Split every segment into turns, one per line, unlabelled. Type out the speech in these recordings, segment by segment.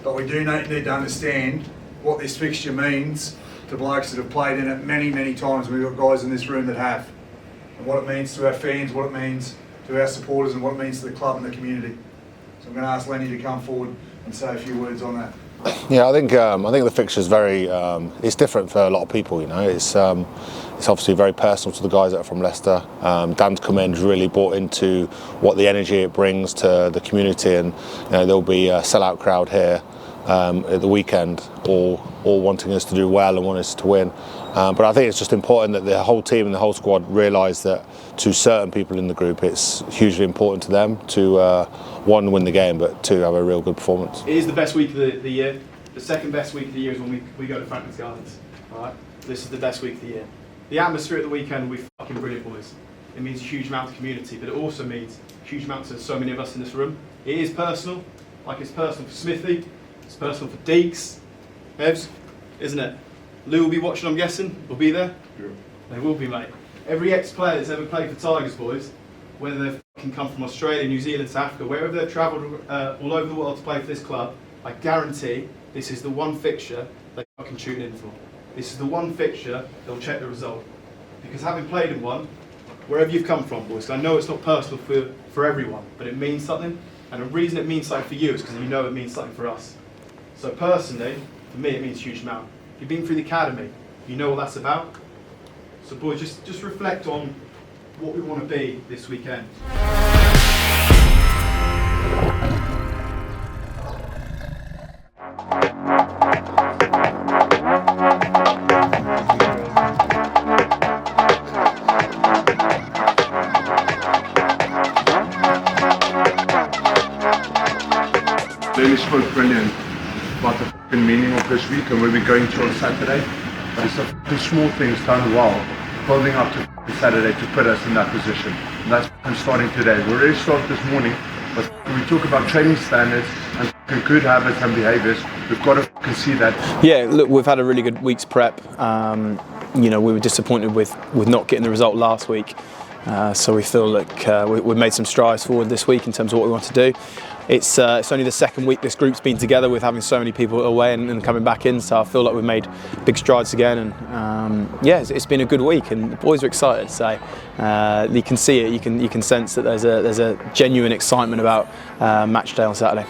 but we do need to understand what this fixture means to blokes that have played in it many, many times. We've got guys in this room that have. And what it means to our fans, what it means to our supporters, and what it means to the club and the community. So I'm going to ask Lenny to come forward and say a few words on that.
Yeah, I think the fixture is very. It's different for a lot of people. You know, it's obviously very personal to the guys that are from Leicester. Dan's come in, really bought into what the energy it brings to the community, and you know, there'll be a sellout crowd here at the weekend, all wanting us to do well and want us to win. But I think it's just important that the whole team and the whole squad realise that to certain people in the group, it's hugely important to them to one, win the game, but two, have a real good performance.
It is the best week of the year. The second best week of the year is when we go to Franklin's Gardens. All right, this is the best week of the year. The atmosphere at the weekend will be fucking brilliant, boys. It means a huge amount to community, but it also means a huge amount to so many of us in this room. It is personal, like it's personal for Smithy, it's personal for Deeks, Evs, isn't it? Lou will be watching, I'm guessing. We'll be there? Yeah. They will be, mate. Every ex-player that's ever played for Tigers, boys, whether they've fucking come from Australia, New Zealand, South Africa, wherever they've travelled all over the world to play for this club, I guarantee this is the one fixture they fucking tune in for. This is the one fixture they'll check the result. Because having played in one, wherever you've come from, boys, I know it's not personal for everyone, but it means something. And the reason it means something for you is because you know it means something for us. So personally, for me, it means a huge amount. If you've been through the academy, you know what that's about. So boys, just reflect on what we want to be this weekend.
Lenny spoke brilliant about the fucking meaning of this week and where we're going to on Saturday. But it's the small things done well, building up to Saturday to put us in that position. And that's starting today. We already started this morning, but when we talk about training standards and good habits and behaviours, we've got to see that.
Yeah, look, we've had a really good week's prep. You know, we were disappointed with not getting the result last week. So we feel like we've made some strides forward this week in terms of what we want to do. It's only the second week this group's been together with having so many people away and coming back in, so I feel like we've made big strides again, and yeah, it's been a good week and the boys are excited, so you can see it, you can sense that there's a genuine excitement about match day on Saturday.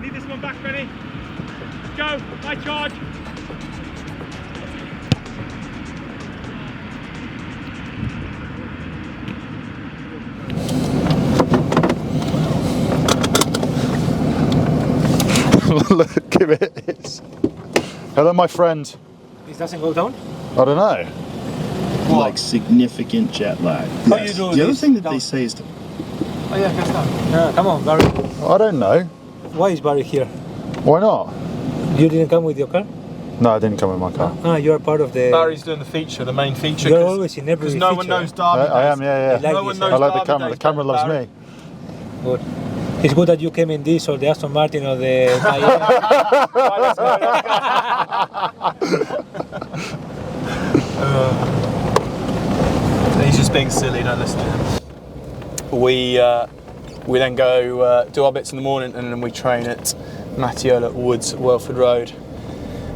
Lead this one back, Benny. Let's go, high charge.
Look, give it. Hello, my friend.
This doesn't go down?
I don't know.
Like significant jet lag.
How you do
The other
this?
thing that they say is to...
Oh yeah, can start. Yeah, come on, Barry.
I don't know.
Why is Barry here?
Why not?
You didn't come with your car?
No, I didn't come in my car.
Ah, you are part of the...
Barry's doing the feature, the main feature.
You're always in every
Because no one knows Derby
I am, yeah.
Like
no one
this,
knows
I like the
Derby
camera.
days
The camera loves
better,
me.
Good. It's good that you came in this or the Aston Martin or the...
He's just being silly, don't listen to him. We then go do our bits in the morning and then we train at Matiola Woods, Welford Road,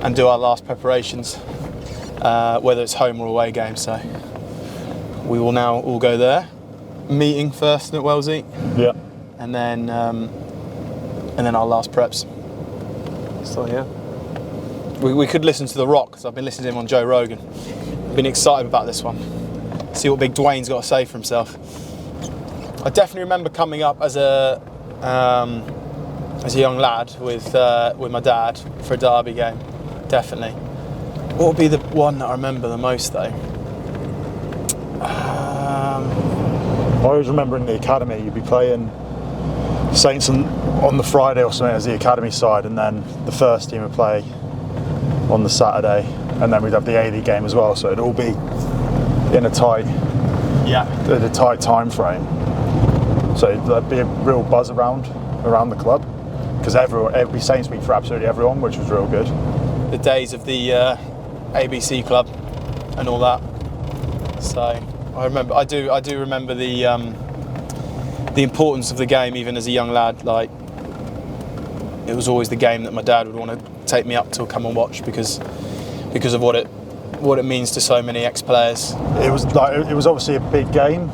and do our last preparations, whether it's home or away game. So we will now all go there, meeting first at Wellesley,
Yeah.
and then our last preps. So yeah, we could listen to The Rock because I've been listening to him on Joe Rogan. Been excited about this one.
see what big Dwayne's got to say for himself. I definitely remember coming up as a young lad with my dad for a derby game. Definitely. What would be the one that I remember the most though?
I always remember in the academy you'd be playing Saints on the Friday or something as the academy side, and then the first team would play on the Saturday, and then we'd have the A-League game as well. So it'd all be in a tight time frame. So there'd be a real buzz around the club because it'd be Saints week for absolutely everyone, which was real good.
The days of the ABC club and all that. So I do remember the importance of the game even as a young lad. Like, it was always the game that my dad would want to take me up to come and watch because of what it means to so many ex-players.
It was obviously a big game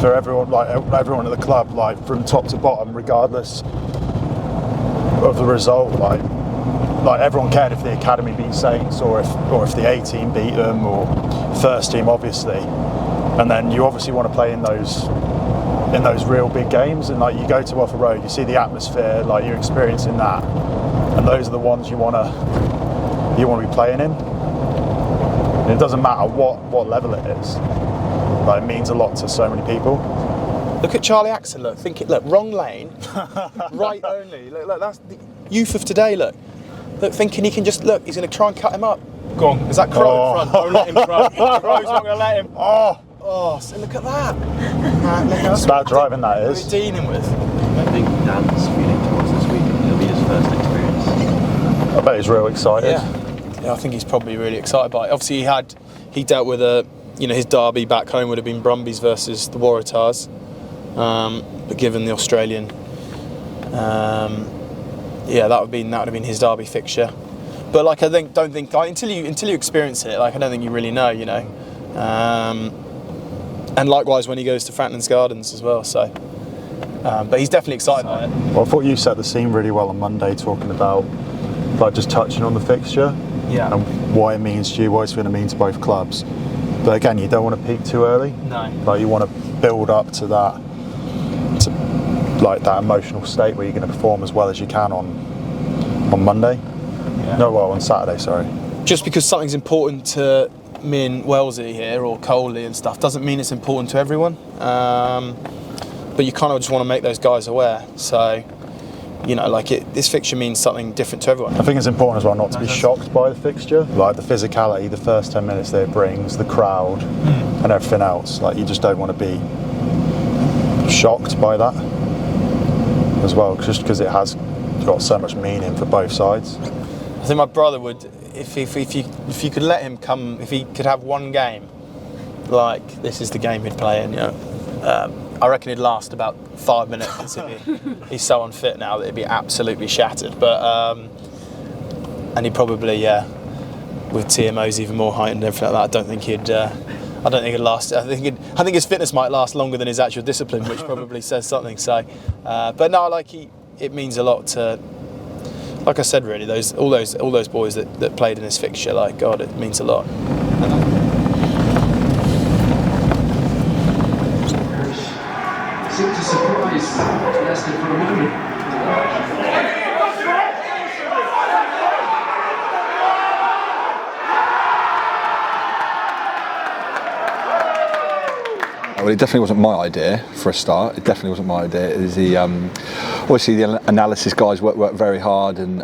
for everyone, like everyone at the club, like from top to bottom, regardless of the result. Like everyone cared if the academy beat Saints or if the A team beat them or first team, obviously. And then you obviously want to play in those real big games, and like you go to Offa Road, you see the atmosphere, like you're experiencing that, and those are the ones you want to be playing in. And it doesn't matter what level it is. Like, it means a lot to so many people.
Look at Charlie Axon, look, wrong lane, right only. Look, that's the youth of today, look, thinking he can just, he's going to try and cut him up. Go on, is that Crow in front? Don't let him, Crow. Crow's not going to let him. Oh, so look at that.
It's bad driving, that is.
What are you dealing with?
I think Dan's feeling towards this weekend. It'll be his first experience.
I bet he's real excited.
Yeah, I think he's probably really excited by it. Obviously, he dealt with his derby back home would have been Brumbies versus the Waratahs, but given the Australian, that would have been his derby fixture. But like, until you experience it, like, I don't think you really know, and likewise when he goes to Franklin's Gardens as well. So, but he's definitely excited by it.
Well, I thought you set the scene really well on Monday, talking about like just touching on the fixture.
Yeah.
And what it means to you, what it's going to mean to both clubs. But again, you don't want to peak too early.
No.
Like, you want to build up to that emotional state where you're going to perform as well as you can on Monday.
Yeah.
No, well, on Saturday, sorry.
Just because something's important to me and Wellesley here, or Coley and stuff, doesn't mean it's important to everyone. But you kind of just want to make those guys aware. So, this fixture means something different to everyone.
I think it's important as well not to be shocked by the fixture. Like, the physicality, the first 10 minutes that it brings, the crowd, and everything else. Like, you just don't want to be shocked by that as well, just because it has got so much meaning for both sides.
I think my brother would, if you could let him come, if he could have one game, like, this is the game he'd play in, I reckon he'd last about 5 minutes. He's so unfit now that he'd be absolutely shattered. But and he'd probably, with TMOs even more heightened and everything like that, I don't think he'd last. I think his fitness might last longer than his actual discipline, which probably says something. So, but no, it means a lot to. Like I said, really, all those boys that played in this fixture, like, God, it means a lot.
Seemed to surprise Leicester for a moment.
Well, it definitely wasn't my idea for a start. It definitely wasn't my idea. It was obviously the analysis guys worked very hard, and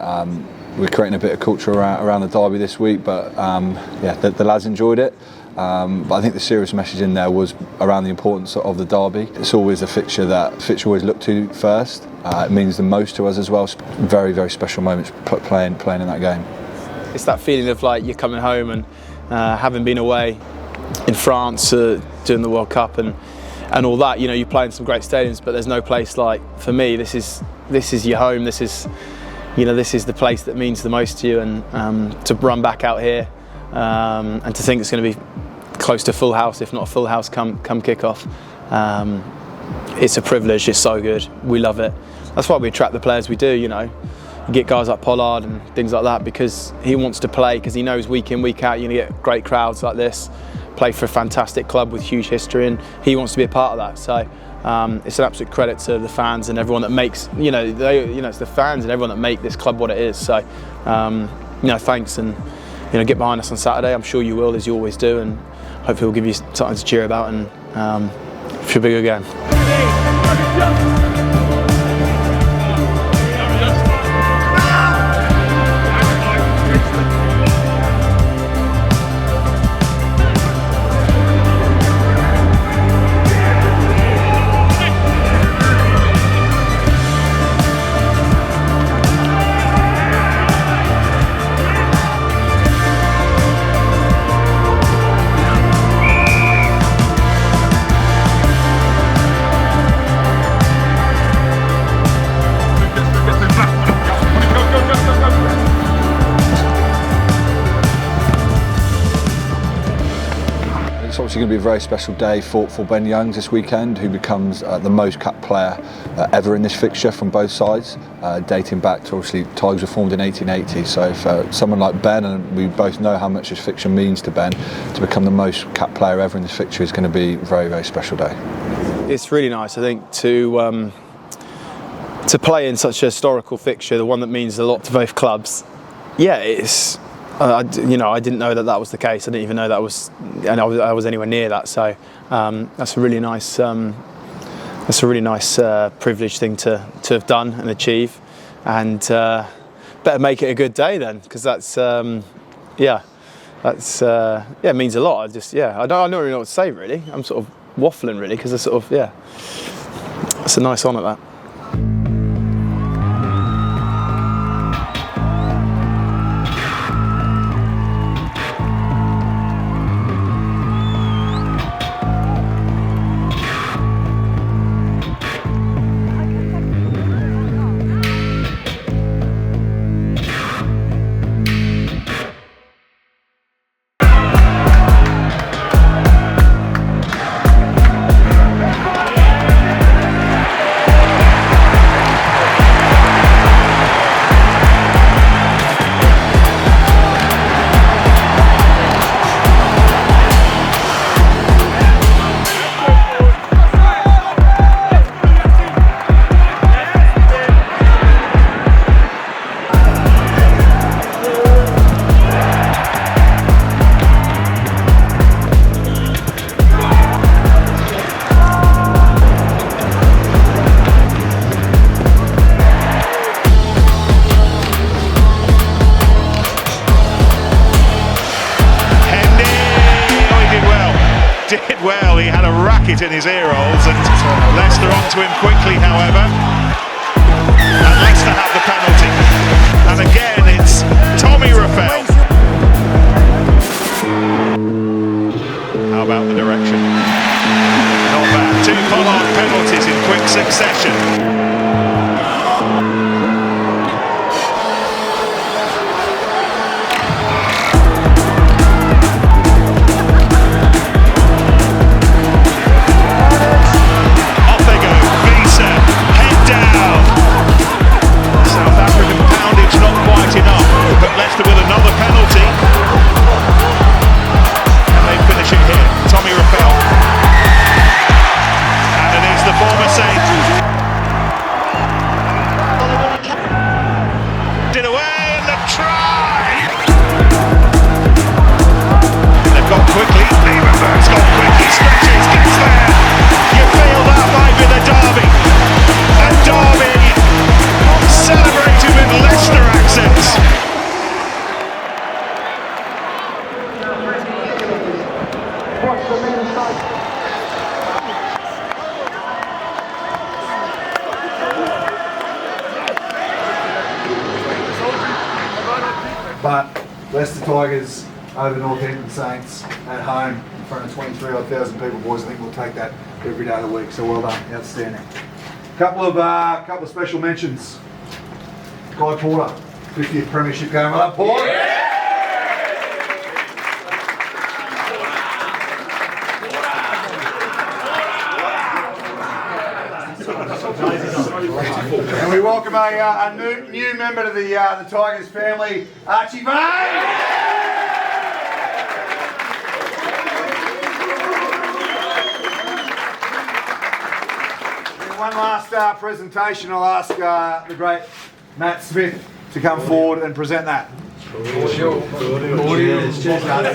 we're creating a bit of culture around the derby this week. But the lads enjoyed it. But I think the serious message in there was around the importance of the derby. It's always a fixture that fixture always look to first. It means the most to us as well. Very, very special moments playing in that game.
It's that feeling of like you're coming home and having been away in France doing the World Cup and all that. You play in some great stadiums, but there's no place like, for me, this is your home. This is the place that means the most to you, and to run back out here and to think it's going to be close to full house, if not a full house, come kick-off. It's a privilege. It's so good. We love it. That's why we attract the players we do. You get guys like Pollard and things like that because he wants to play, because he knows week in, week out you're going to get great crowds like this. play for a fantastic club with huge history, and he wants to be a part of that. So it's an absolute credit to the fans and everyone that makes, it's the fans and everyone that make this club what it is. So, thanks, and get behind us on Saturday. I'm sure you will, as you always do, and hopefully we'll give you something to cheer about, and should be a good game.
It's obviously going to be a very special day for Ben Youngs this weekend, who becomes the most capped player ever in this fixture from both sides, dating back to, obviously, Tigers were formed in 1880. So for someone like Ben, and we both know how much this fixture means to Ben, to become the most capped player ever in this fixture is going to be a very, very special day.
It's really nice, I think, to play in such a historical fixture, the one that means a lot to both clubs. Yeah, it's. I didn't know that was the case. I didn't even know that was, and I was anywhere near that. So that's a really nice, privileged thing to have done and achieve. And better make it a good day then, because that's it means a lot. I don't really know what to say really. I'm sort of waffling really, because it's a nice honour that.
Did well, he had a racket in his ear holes, and Leicester onto him quickly, however. And Leicester have the penalty. And again, it's Tommy Raffel. How about the direction? Not bad. 2 Pollard penalties in quick succession.
But Leicester Tigers over Northampton Saints at home in front of 23,000 people, boys. I think we'll take that every day of the week. So well done, outstanding. Couple of special mentions. Guy Porter, 50th Premiership game. Well done, Porter. Yeah! And we welcome a new member to the Tigers family, Archie Vane. one last presentation. I'll ask the great Matt Smith to come forward and present that.
Cheers, guys.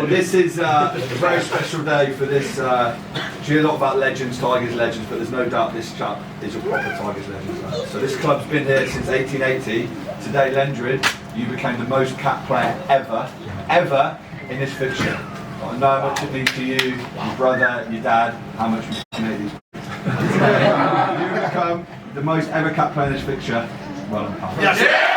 This is a very special day for this. You hear a lot about legends, Tigers legends, but there's no doubt this chap is a proper Tigers legend. So this club's been here since 1880. Today, Lendrid, you became the most capped player ever in this fixture. I know how much it means to you, your brother, your dad, how much we hate these. You become the most ever capped player in this fixture. Well done.
Yes.